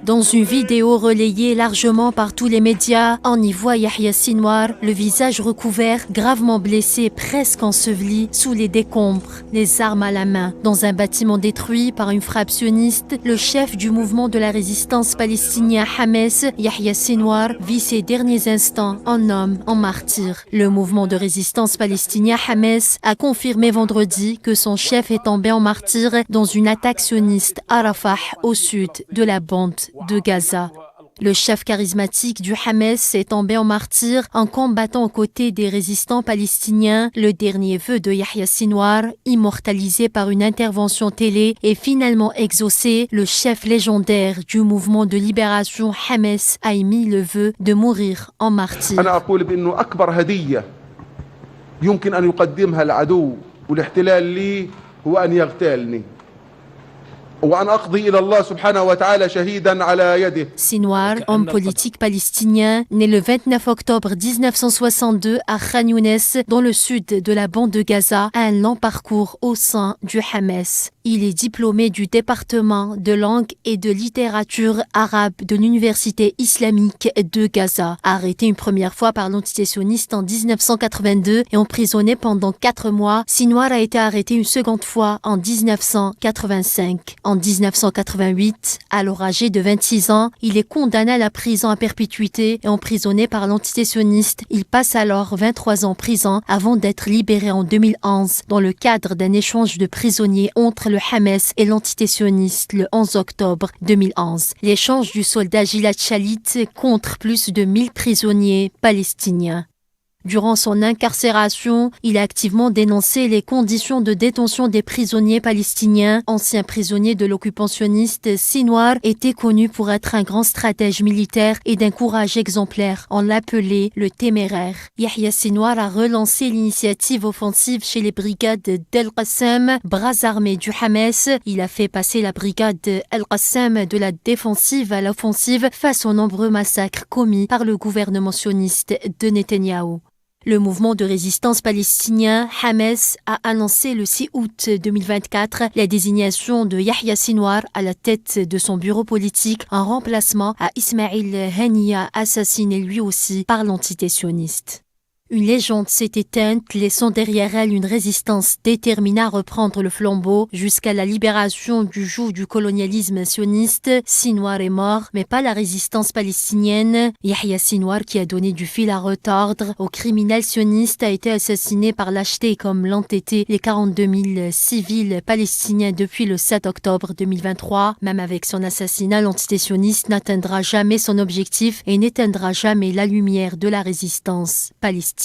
Dans une vidéo relayée largement par tous les médias, on y voit Yahya Sinwar, le visage recouvert, gravement blessé, presque enseveli sous les décombres, les armes à la main. Dans un bâtiment détruit par une frappe sioniste, le chef du mouvement de la résistance palestinien Hamas, Yahya Sinwar, vit ses derniers instants en homme, en martyr. Le mouvement de résistance palestinien Hamas a confirmé vendredi que son chef est tombé en martyr dans une attaque sioniste à Rafah, au sud de la bande de Gaza. Le chef charismatique du Hamas est tombé en martyr en combattant aux côtés des résistants palestiniens. Le dernier vœu de Yahya Sinwar, immortalisé par une intervention télé, est finalement exaucé. Le chef légendaire du mouvement de libération Hamas a émis le vœu de mourir en martyr. Sinwar, homme politique palestinien, né le 29 octobre 1962 à Khan Younes, dans le sud de la bande de Gaza, a un long parcours au sein du Hamas. Il est diplômé du département de langue et de littérature arabe de l'université islamique de Gaza. Arrêté une première fois par l'entité sioniste en 1982 et emprisonné pendant 4 mois, Sinwar a été arrêté une seconde fois en 1985. En 1988, alors âgé de 26 ans, il est condamné à la prison à perpétuité et emprisonné par l'entité sioniste. Il passe alors 23 ans en prison avant d'être libéré en 2011 dans le cadre d'un échange de prisonniers entre le Hamas et l'entité sioniste le 11 octobre 2011. L'échange du soldat Gilad Shalit contre plus de 1000 prisonniers palestiniens. Durant son incarcération, il a activement dénoncé les conditions de détention des prisonniers palestiniens. Ancien prisonnier de l'occupant sioniste, Sinwar était connu pour être un grand stratège militaire et d'un courage exemplaire. On l'appelait le téméraire. Yahya Sinwar a relancé l'initiative offensive chez les brigades d'Al-Qassam, bras armés du Hamas. Il a fait passer la brigade Al-Qassam de la défensive à l'offensive face aux nombreux massacres commis par le gouvernement sioniste de Netanyahou. Le mouvement de résistance palestinien Hamas a annoncé le 6 août 2024 la désignation de Yahya Sinwar à la tête de son bureau politique en remplacement à Ismail Haniyeh, assassiné lui aussi par l'entité sioniste. Une légende s'est éteinte, laissant derrière elle une résistance déterminée à reprendre le flambeau jusqu'à la libération du joug du colonialisme sioniste. Sinwar est mort, mais pas la résistance palestinienne. Yahya Sinwar, qui a donné du fil à retordre aux criminels sionistes, a été assassiné par lâcheté comme l'ont été les 42 000 civils palestiniens depuis le 7 octobre 2023. Même avec son assassinat, l'entité sioniste n'atteindra jamais son objectif et n'éteindra jamais la lumière de la résistance palestinienne.